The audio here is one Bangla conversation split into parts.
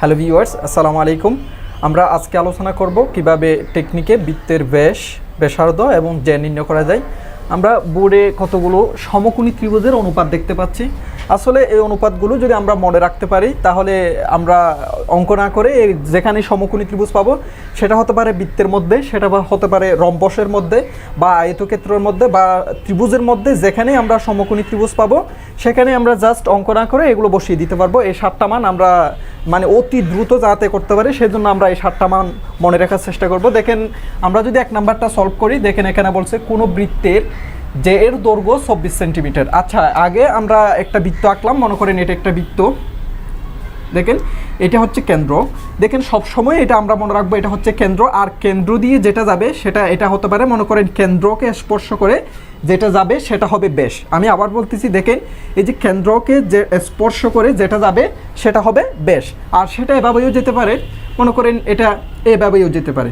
হ্যালো ভিউয়ার্স, আসসালামু আলাইকুম। আমরা আজকে আলোচনা করব কিভাবে টেকনিকে বৃত্তের ব্যাস, ব্যাসার্ধ এবং জ্যা নির্ণয় করা যায়। আমরা বোর্ডে কতগুলো সমকোণী ত্রিভুজের অনুপাত দেখতে পাচ্ছি। আসলে এই অনুপাতগুলো যদি আমরা মনে রাখতে পারি তাহলে আমরা অঙ্ক না করে যেখানে সমকোণী ত্রিভুজ পাবো সেটা হতে পারে বৃত্তের মধ্যে, সেটা হতে পারে রম্বসের মধ্যে বা আয়তক্ষেত্রের মধ্যে বা ত্রিভুজের মধ্যে, যেখানে আমরা সমকোণী ত্রিভুজ পাবো সেখানে আমরা জাস্ট অঙ্ক না করে এগুলো বসিয়ে দিতে পারবো। এই 7টা মান আমরা অতি দ্রুত যাতে করতে পারি সেজন্য আমরা এই 7টা মান মনে রাখার চেষ্টা করব। দেখেন আমরা যদি 1 নাম্বারটা সলভ করি, দেখেন এখানে বলছে কোনো বৃত্তের যে এর দৈর্ঘ্য 24 সেন্টিমিটার। আচ্ছা, আগে আমরা একটা বৃত্ত আঁকলাম, মনে করেন এটা একটা বৃত্ত। দেখেন এটা হচ্ছে কেন্দ্র। দেখেন সবসময় এটা আমরা মনে রাখবো, এটা হচ্ছে কেন্দ্র, আর কেন্দ্র দিয়ে যেটা যাবে এটা হতে পারে, মনে করেন কেন্দ্রকে স্পর্শ করে যেটা যাবে সেটা হবে ব্যাস। আমি আবার বলতেছি, দেখেন এই যে কেন্দ্রকে যে স্পর্শ করে যেটা যাবে সেটা হবে ব্যাস, আর সেটা এভাবেও যেতে পারে, মনে করেন এটা এভাবেও যেতে পারে।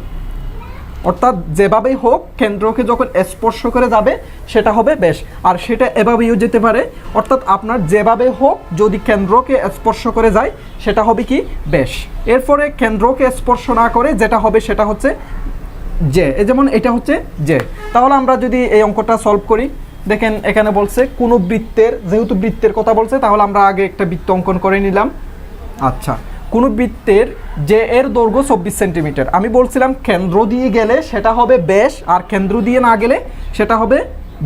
অর্থাৎ যেভাবেই হোক কেন্দ্রকে যখন স্পর্শ করে যাবে সেটা হবে ব্যাস, আর সেটা এভাবেও যেতে পারে। অর্থাৎ আপনার যেভাবে হোক যদি কেন্দ্রকে স্পর্শ করে যায় সেটা হবে কি ব্যাস। এরপরে কেন্দ্রকে স্পর্শ না করে যেটা হবে সেটা হচ্ছে জে। যেমন এটা হচ্ছে জে। তাহলে আমরা যদি এই অঙ্কটা সলভ করি, দেখেন এখানে বলছে কোনো বৃত্তের, যেহেতু বৃত্তের কথা বলছে তাহলে আমরা আগে একটা বৃত্ত অঙ্কন করে নিলাম। আচ্ছা, কোনো বৃত্তের যে এর দৈর্ঘ্য 24 সেন্টিমিটার। আমি বলছিলাম কেন্দ্র দিয়ে গেলে সেটা হবে ব্যাস, আর কেন্দ্র দিয়ে না গেলে সেটা হবে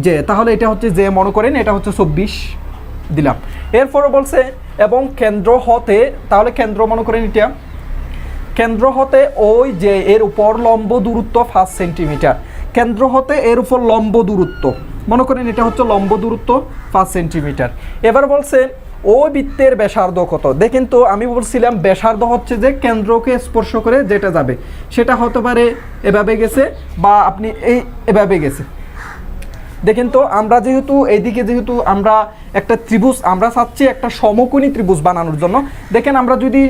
জে। তাহলে এটা হচ্ছে জে, মনে করেন এটা হচ্ছে 24 দিলাম। এরপরে বলছে এবং কেন্দ্র হতে, তাহলে কেন্দ্র মনে করেন এটা, কেন্দ্র হতে ওই যে এর উপর লম্ব দূরত্ব 5 সেন্টিমিটার। কেন্দ্র হতে এর উপর লম্ব দূরত্ব, মনে করেন এটা হচ্ছে লম্ব দূরত্ব 5 সেন্টিমিটার। এবার বলছে ওই বৃত্তের ব্যাসার্ধ কত। দেখেন তো আমি বলছিলাম ব্যাসার্ধ হচ্ছে যে কেন্দ্রকে স্পর্শ করে যেটা যাবে সেটা হতে পারে এভাবে গেছে বা আপনি এভাবে গেছে। দেখেন তো আমরা যেহেতু এইদিকে যেহেতু আমরা একটা ত্রিভুজ আমরা চাচ্ছি একটা সমকোণী ত্রিভুজ বানানোর জন্য, দেখেন আমরা যদি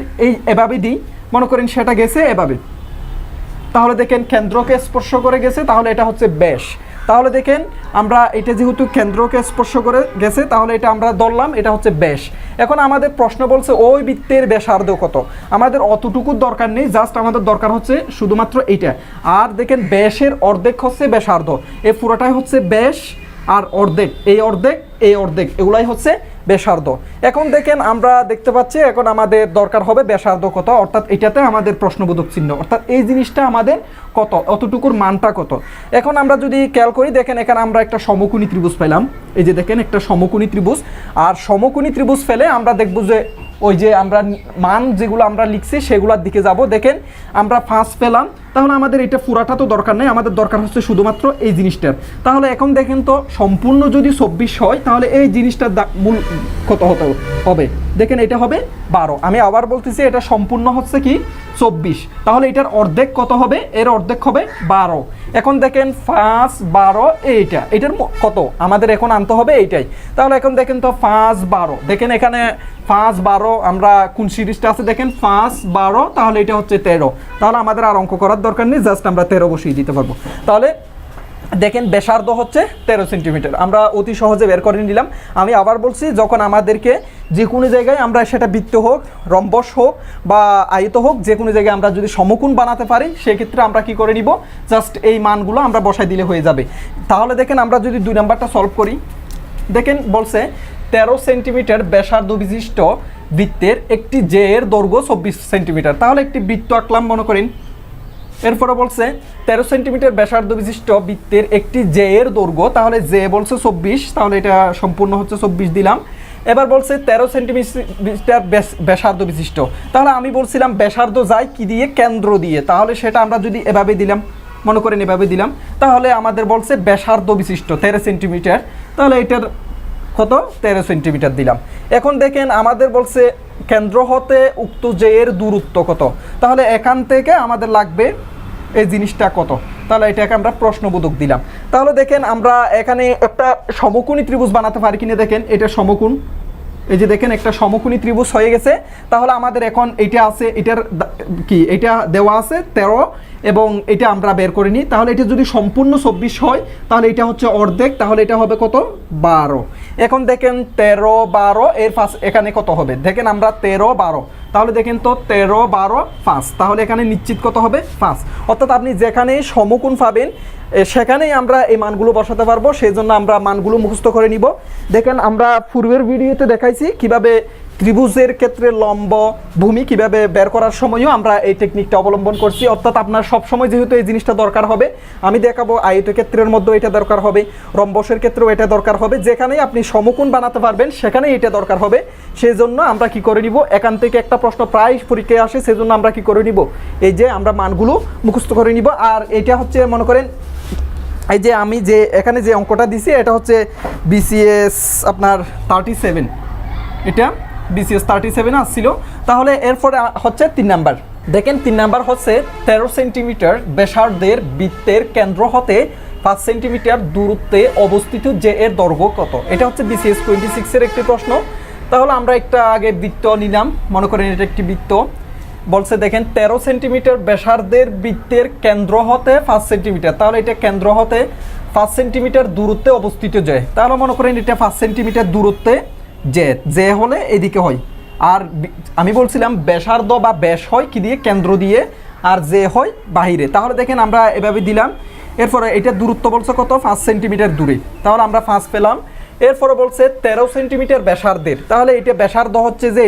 এভাবে দিই, মনে করেন সেটা গেছে এভাবে, তাহলে দেখেন কেন্দ্রকে স্পর্শ করে গেছে, তাহলে এটা হচ্ছে ব্যাস। তাহলে দেখেন আমরা এটা যেহেতু কেন্দ্রকে স্পর্শ করে গেছে তাহলে এটা আমরা ধরলাম এটা হচ্ছে ব্যাস। এখন আমাদের প্রশ্ন বলছে ওই বৃত্তের ব্যাসার্ধ কত। আমাদের অতটুকুর দরকার নেই, জাস্ট আমাদের দরকার হচ্ছে শুধুমাত্র এইটা। আর দেখেন ব্যাসের অর্ধেক হচ্ছে ব্যাসার্ধ, এই পুরোটাই হচ্ছে ব্যাস, আর অর্ধেক এই অর্ধেক এই অর্ধেক এগুলাই হচ্ছে ব্যাসার্ধ। এখন দেখেন আমরা দেখতে পাচ্ছি এখন আমাদের দরকার হবে ব্যাসার্ধ কত, অর্থাৎ এটাতে আমাদের প্রশ্নবোধক চিহ্ন, অর্থাৎ এই জিনিসটা আমাদের কত, অতটুকুর মানটা কত। এখন আমরা যদি খেয়াল করি, দেখেন এখানে আমরা একটা সমকোণী ত্রিভুজ পেলাম। এই যে দেখেন একটা সমকোণী ত্রিভুজ, আর সমকোণী ত্রিভুজ ফেলে আমরা দেখব যে ওই যে আমরা মান যেগুলো আমরা লিখছি সেগুলোর দিকে যাব। দেখেন আমরা 5 পেলাম, তাহলে আমাদের এটা পুরাটা তো দরকার নেই, আমাদের দরকার হচ্ছে শুধুমাত্র এই জিনিসটার। তাহলে এখন দেখেন তো সম্পূর্ণ যদি 24 হয় তাহলে এই জিনিসটার মূল কত হতে হবে। দেখেন এটা হবে 12। আমি আবার বলতেছি এটা সম্পূর্ণ হচ্ছে কি 24, তাহলে এটার অর্ধেক কত হবে, এর অর্ধেক হবে 12। এখন দেখেন 5 12 এটার কত আমাদের এখন আনতে হবে এইটাই। তাহলে এখন দেখেন তো 5 12, দেখেন এখানে 5 12 আমরা কোন সিরিজটা আছে, দেখেন 5 12, তাহলে এটা হচ্ছে 13। তাহলে আমাদের আর অঙ্ক করার দরকার নেই, জাস্ট আমরা 13 বসিয়ে দিতে পারবো। তাহলে দেখেন ব্যাসার্ধ হচ্ছে 13 সেন্টিমিটার, আমরা অতি সহজে বের করে নিলাম। আমি আবার বলছি, যখন আমাদেরকে যে কোনো জায়গায় আমরা সেটা বৃত্ত হোক, রম্বস হোক বা আয়ত হোক, যে কোনো জায়গায় আমরা যদি সমকোণ বানাতে পারি সেক্ষেত্রে আমরা কি করে নিব, জাস্ট এই মানগুলো আমরা বসাই দিলে হয়ে যাবে। তাহলে দেখেন আমরা যদি 2 নাম্বারটা সলভ করি, দেখেন বলছে 13 সেন্টিমিটার ব্যাসার্ধ বিশিষ্ট বৃত্তের একটি জে এর দৈর্ঘ্য 24 সেন্টিমিটার। তাহলে একটি বৃত্ত আঁকলাম মনে করেন। এরপরে বলছে 13 সেন্টিমিটার ব্যাসার্ধ বিশিষ্ট বৃত্তের একটি জে এর দৈর্ঘ্য, তাহলে জে বলছে 24, তাহলে এটা সম্পূর্ণ হচ্ছে 24 দিলাম। এবার বলছে 13 সেন্টিমিটার ব্যাসার্ধ বিশিষ্ট, তাহলে আমি বলছিলাম ব্যাসার্ধ যায় কি দিয়ে, কেন্দ্র দিয়ে, তাহলে সেটা আমরা যদি এভাবে দিলাম, মনে করেন এভাবে দিলাম, তাহলে আমাদের বলছে ব্যাসার্ধ বিশিষ্ট 13 সেন্টিমিটার, তাহলে এটার কত 13 সেন্টিমিটার দিলাম। এখন দেখেন আমাদের বলছে কেন্দ্র হতে উক্ত জে এর দূরত্ব কত, তাহলে এখান থেকে আমাদের লাগবে এই জিনিসটা কত, তাহলে এটাকে আমরা প্রশ্নবোধক দিলাম। তাহলে দেখেন আমরা এখানে একটা সমকোণী ত্রিভুজ বানাতে পারি কিনা, দেখেন এটা সমকোণ, এই যে দেখেন একটা সমকোণী ত্রিভুজ হয়ে গেছে। তাহলে আমাদের এখন এইটা আছে, এটার কি এটা দেওয়া আছে 13 এবং এটা আমরা বের করে নিই। তাহলে এটা যদি সম্পূর্ণ 24 হয় তাহলে এটা হচ্ছে অর্ধেক, তাহলে এটা হবে কত 12। এখন দেখেন 13 12 এর এখানে কত হবে, দেখেন আমরা 13 12 তাহলে দেখেন তো 13, 12, 5, তাহলে এখানে নিশ্চিত কত হবে 5। অর্থাৎ আপনি যেখানে সমকোণ পাবেন সেখানেই আমরা এই মানগুলো বসাতে পারবো, সেই জন্য আমরা মানগুলো মুখস্থ করে নিব। দেখেন আমরা পূর্বের ভিডিওতে দেখাইছি কিভাবে ত্রিভুজের ক্ষেত্রে লম্ব ভূমি কিভাবে বের করার সময়ও আমরা এই টেকনিকটা অবলম্বন করছি। অর্থাৎ আপনার সবসময় যেহেতু এই জিনিসটা দরকার হবে, আমি দেখাবো আয়তক্ষেত্রের মধ্যে এটা দরকার হবে, রম্বসের ক্ষেত্রেও এটা দরকার হবে, যেখানেই আপনি সমকোণ বানাতে পারবেন সেখানেই এটা দরকার হবে। সেই জন্য আমরা কি করে নিব, এখান থেকে একটা প্রশ্ন প্রায় পরীক্ষায় আসে, সেই জন্য আমরা কি করে নিব, এই যে আমরা মানগুলো মুখস্থ করে নিব। আর এটা হচ্ছে মনে করেন এই যে আমি যে এখানে যে অঙ্কটা দিছি এটা হচ্ছে BCS আপনার 37, এটা BCS 37 আসছিল। তাহলে এরপরে হচ্ছে 3 নাম্বার। দেখেন 3 নাম্বার হচ্ছে 13 সেন্টিমিটার ব্যাসার্ধের বৃত্তের কেন্দ্র হতে 5 সেন্টিমিটার দূরত্বে অবস্থিত যে এর দৈর্ঘ্য কত। এটা হচ্ছে BCS 26 এর একটি প্রশ্ন। তাহলে আমরা একটা আগে বৃত্ত নিলাম, মনে করেন এটা একটি বৃত্ত। বলছে দেখেন 13 সেন্টিমিটার ব্যাসার্ধের বৃত্তের কেন্দ্র হতে 5 সেন্টিমিটার, তাহলে এটা কেন্দ্র হতে 5 সেন্টিমিটার দূরত্বে অবস্থিত যে, তাহলে মনে করেন এটা 5 সেন্টিমিটার দূরত্বে যে হলে এদিকে হয়। আর আমি বলছিলাম ব্যাসার্ধ বা ব্যাস হয় কি দিয়ে, কেন্দ্র দিয়ে, আর যে হয় বাহিরে। তাহলে দেখেন আমরা এভাবে দিলাম। এরপরে এটা দূরত্ব বলছে কত, 5 সেন্টিমিটার দূরে, তাহলে আমরা 5 পেলাম। এরপরে বলছে 13 সেন্টিমিটার ব্যাসার্ধের, তাহলে এটা ব্যাসার্ধ হচ্ছে যে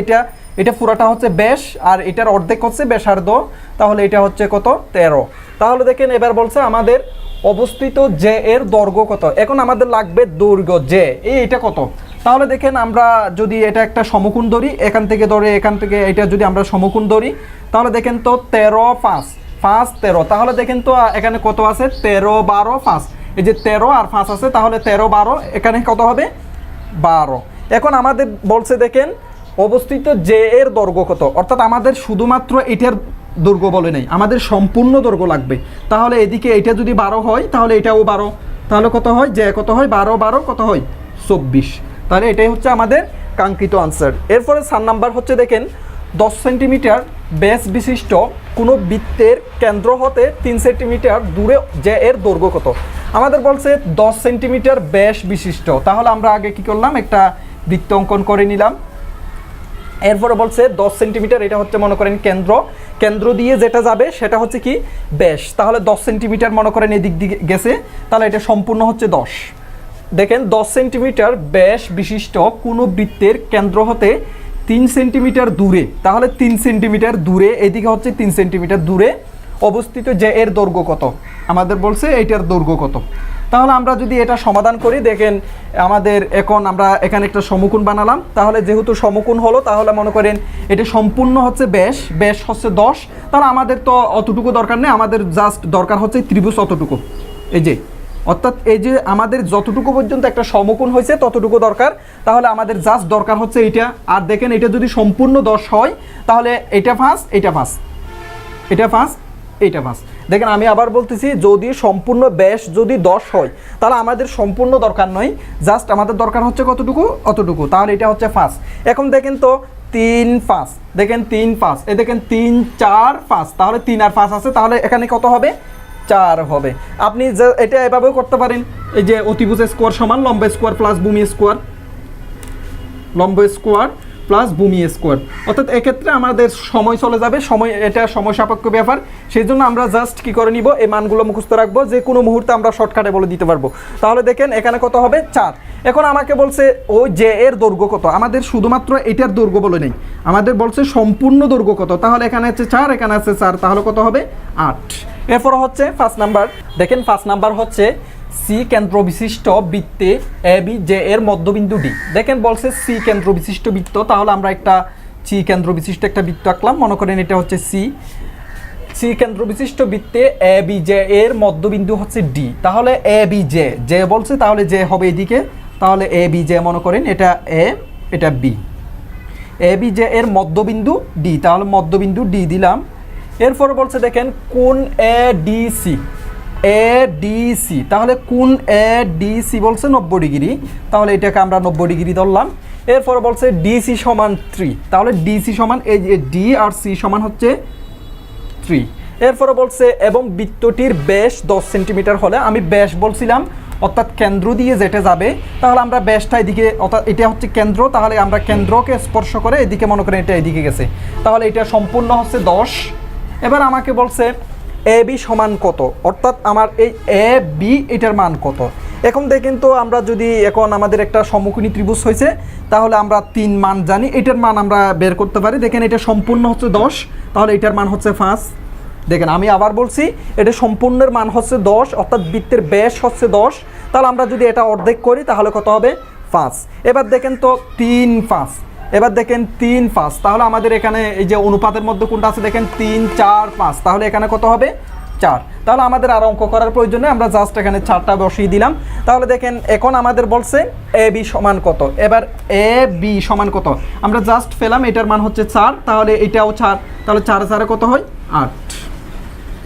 এটা পুরাটা হচ্ছে ব্যাস, আর এটার অর্ধেক হচ্ছে ব্যাসার্ধ, তাহলে এটা হচ্ছে কত 13। তাহলে দেখেন এবার বলছে আমাদের অবস্থিত যে এর দৈর্ঘ্য কত। এখন আমাদের লাগবে দৈর্ঘ্য যে এইটা কত। তাহলে দেখেন আমরা যদি এটা একটা সমকোণ ধরি, এখান থেকে ধরে এখান থেকে এটা যদি আমরা সমকোণ ধরি, তাহলে দেখেন তো 13, 5, 5, 13, তাহলে দেখেন তো এখানে কত আছে 13, 12, 5, এই যে 13 আর 5 আছে, তাহলে 13, 12, এখানে কত হবে 12। এখন আমাদের বলছে দেখেন অবস্থিত যে এর দৈর্ঘ্য কত, অর্থাৎ আমাদের শুধুমাত্র এটার দৈর্ঘ্য বলে নেই, আমাদের সম্পূর্ণ দৈর্ঘ্য লাগবে। তাহলে এদিকে এটা যদি 12 হয় তাহলে এটাও 12, তাহলে কত হয় যে কত হয় 12, 12 কত হয় 24। তাহলে এটাই হচ্ছে আমাদের কাঙ্ক্ষিত আনসার। এরপরে 4 নাম্বার হচ্ছে দেখেন 10 সেন্টিমিটার ব্যাস বিশিষ্ট কোনো বৃত্তের কেন্দ্র হতে 3 সেন্টিমিটার দূরে যে এর দৈর্ঘ্য কত। আমাদের বলছে 10 সেন্টিমিটার ব্যাস বিশিষ্ট, তাহলে আমরা আগে কি করলাম, একটা বৃত্ত অঙ্কন করে নিলাম। এরপরে বলছে 10 সেন্টিমিটার, এটা হচ্ছে মনে করেন কেন্দ্র দিয়ে যেটা যাবে সেটা হচ্ছে কি ব্যাস, তাহলে 10 সেন্টিমিটার মনে করেন এদিক দিকে গেছে, তাহলে এটা সম্পূর্ণ হচ্ছে 10। দেখেন 10 সেন্টিমিটার ব্যাস বিশিষ্ট কোনো বৃত্তের কেন্দ্র হতে 3 সেন্টিমিটার দূরে, তাহলে 3 সেন্টিমিটার দূরে, এদিকে হচ্ছে 3 সেন্টিমিটার দূরে অবস্থিত যে এর দৈর্ঘ্য কত। আমাদের বলছে এইটার দৈর্ঘ্য কত। তাহলে আমরা যদি এটা সমাধান করি, দেখেন আমাদের এখন আমরা এখানে একটা সমকোণ বানালাম। তাহলে যেহেতু সমকোণ হলো, তাহলে মনে করেন এটা সম্পূর্ণ হচ্ছে ব্যাস হচ্ছে 10, তাহলে আমাদের তো অতটুকু দরকার নেই, আমাদের জাস্ট দরকার হচ্ছে ত্রিভুজ অতটুকু, এই যে অর্থাৎ এই যে আমাদের যতটুকু পর্যন্ত একটা সমকোণ হয়েছে ততটুকু দরকার, তাহলে আমাদের জাস্ট দরকার হচ্ছে এইটা। আর দেখেন এটা যদি সম্পূর্ণ 10 হয় তাহলে এটা 5, এটা 5, এটা 5, এইটা 5। দেখেন আমি আবার বলতেছি, যদি সম্পূর্ণ ব্যাস যদি 10 হয় তাহলে আমাদের সম্পূর্ণ দরকার নয়, জাস্ট আমাদের দরকার হচ্ছে কতটুকু, অতটুকু, তাহলে এটা হচ্ছে 5। এখন দেখেন তো 3, 5, দেখেন 3, 5, এই দেখেন 3, 4, 5, তাহলে 3 আর 5 আছে, তাহলে এখানে কত হবে 4 হবে। আপনি এটা এভাবেও করতে পারেন, এই যে অতিভুজ স্কোয়ার সমান লম্ব স্কোয়ার প্লাস ভূমি স্কোয়ার, লম্ব স্কোয়ার প্লাস ভূমি স্কোয়ার, অর্থাৎ এক্ষেত্রে আমাদের সময় চলে যাবে, এটা সময় সাপেক্ষ ব্যাপার। সেই জন্য আমরা জাস্ট কি করে নিব, এই মানগুলো মুখস্থ রাখবো, যে কোনো মুহূর্তে আমরা শর্টকাটে বলে দিতে পারবো। তাহলে দেখেন এখানে কত হবে 4। এখন আমাকে বলছে ওই যে এর দৈর্ঘ্য কত, আমাদের শুধুমাত্র এটার দৈর্ঘ্য বলে নেই, আমাদের বলছে সম্পূর্ণ দৈর্ঘ্য কত। তাহলে এখানে আছে 4, এখানে আছে 4, তাহলে কত হবে 8। এরপর হচ্ছে 5 নাম্বার। দেখেন 5 নাম্বার হচ্ছে সি কেন্দ্র বিশিষ্ট বৃত্তে এ বি জে এর মধ্যবিন্দু ডি। দেখেন বলছে সি কেন্দ্র বিশিষ্ট বৃত্ত, তাহলে আমরা একটা সি কেন্দ্র বিশিষ্ট একটা বৃত্ত আঁকলাম, মনে করেন এটা হচ্ছে সি কেন্দ্র বিশিষ্ট বৃত্তে এ বি জে এর মধ্যবিন্দু হচ্ছে ডি। তাহলে এ বি জে বলছে, তাহলে জে হবে এদিকে, তাহলে এ বি জে মনে করেন এটা এ, এটা বি, এ বি জে এর মধ্যবিন্দু ডি, তাহলে মধ্যবিন্দু ডি দিলাম। এরপর বলছে দেখেন কোণ এ ডি সি, তাহলে কোণ এ ডি সি বলছে 90 ডিগ্রি, তাহলে এটাকে আমরা 90 ডিগ্রি ধরলাম। এরপর বলছে ডিসি সমান 3, তাহলে ডিসি সমান এই যে ডি আর সি সমান হচ্ছে 3। এরপরে বলছে এবং বৃত্তটির ব্যাস 10 সেন্টিমিটার হলে, আমি ব্যাস বলছিলাম অর্থাৎ কেন্দ্র দিয়ে যেটা যাবে, তাহলে আমরা ব্যাসটা এদিকে, অর্থাৎ এটা হচ্ছে কেন্দ্র, তাহলে আমরা কেন্দ্রকে স্পর্শ করে এদিকে মনে করেন এটা এদিকে গেছে, তাহলে এটা সম্পূর্ণ হচ্ছে 10। এবার আমাকে বলছে এ বি সমান কত, অর্থাৎ আমার এই এ বি এটার মান কত। এখন দেখেন তো আমরা যদি এখন আমাদের একটা সমকোণী ত্রিভুজ হয়েছে, তাহলে আমরা 3 মান জানি, এটার মান আমরা বের করতে পারি। দেখেন এটা সম্পূর্ণ হচ্ছে 10, তাহলে এটার মান হচ্ছে 5। দেখেন আমি আবার বলছি, এটা সম্পূর্ণের মান হচ্ছে 10, অর্থাৎ বৃত্তের ব্যাস হচ্ছে 10, তাহলে আমরা যদি এটা অর্ধেক করি তাহলে কত হবে 5। এবার দেখেন তো 3 5, এবার দেখেন 3 5, তাহলে আমাদের এখানে এই যে অনুপাতের মধ্যে কোনটা আছে দেখেন 3 4 5, তাহলে এখানে কত হবে 4। তাহলে আমাদের আর অঙ্ক করার প্রয়োজন নেই, আমরা জাস্ট এখানে 4টা বসিয়ে দিলাম। তাহলে দেখেন এখন আমাদের বলছে এ বি সমান কত। এবার এ বি সমান কত আমরা জাস্ট পেলাম, এটার মান হচ্ছে 4, তাহলে এটাও 4, তাহলে 4 4 কত হয় 8।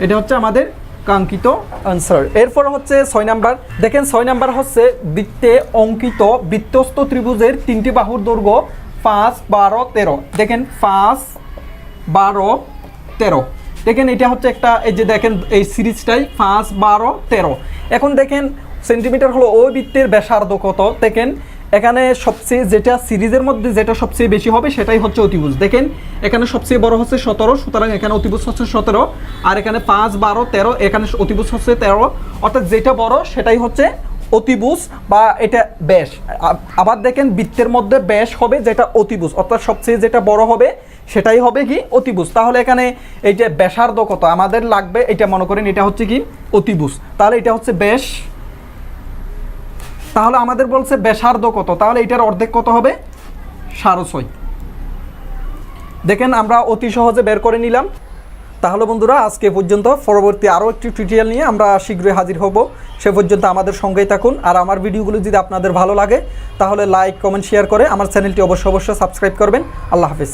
এটা হচ্ছে আমাদের কাঙ্ক্ষিত আনসার। এরপর হচ্ছে 6 নাম্বার। দেখেন 6 নাম্বার হচ্ছে বৃত্তে অঙ্কিত বৃত্তস্থ ত্রিভুজের 3টি বাহুর দৈর্ঘ্য 5 12 13। দেখেন 5 12 13, দেখেন এটা হচ্ছে একটা, এই যে দেখেন এই সিরিজটাই 5 12 13। এখন দেখেন সেন্টিমিটার হলো ওই বৃত্তের ব্যাসার্ধ কত। দেখেন এখানে সবচেয়ে যেটা সিরিজের মধ্যে যেটা সবচেয়ে বেশি হবে সেটাই হচ্ছে অতিভুজ। দেখেন এখানে সবচেয়ে বড় হচ্ছে 17, সুতরাং এখানে অতিভুজ হচ্ছে 17, আর এখানে 5 12 13, এখানে অতিভুজ হচ্ছে 13, অর্থাৎ যেটা বড় সেটাই হচ্ছে অতিভুজ বা এটা ব্যাস। আবার দেখেন বৃত্তের মধ্যে ব্যাস হবে যেটা অতিভুজ, অর্থাৎ সবচেয়ে যেটা বড় হবে সেটাই হবে কি অতিভুজ। তাহলে এখানে এই যে ব্যাসার্ধ কত আমাদের লাগবে, এটা মনে করেন এটা হচ্ছে কি অতিভুজ, তাহলে এটা হচ্ছে ব্যাস। তাহলে আমাদের বলছে ব্যাসার্ধ কত, তাহলে এটার অর্ধেক কত হবে 6.5। দেখেন আমরা অতি সহজে বের করে নিলাম। তাহলে বন্ধুরা আজকে পর্যন্ত, পরবর্তী আরও একটি টিউটোরিয়াল নিয়ে আমরা শীঘ্রই হাজির হব। সে পর্যন্ত আমাদের সঙ্গেই থাকুন। আর আমার ভিডিওগুলো যদি আপনাদের ভালো লাগে তাহলে লাইক কমেন্ট শেয়ার করে আমার চ্যানেলটি অবশ্যই সাবস্ক্রাইব করবেন। আল্লাহ হাফিজ।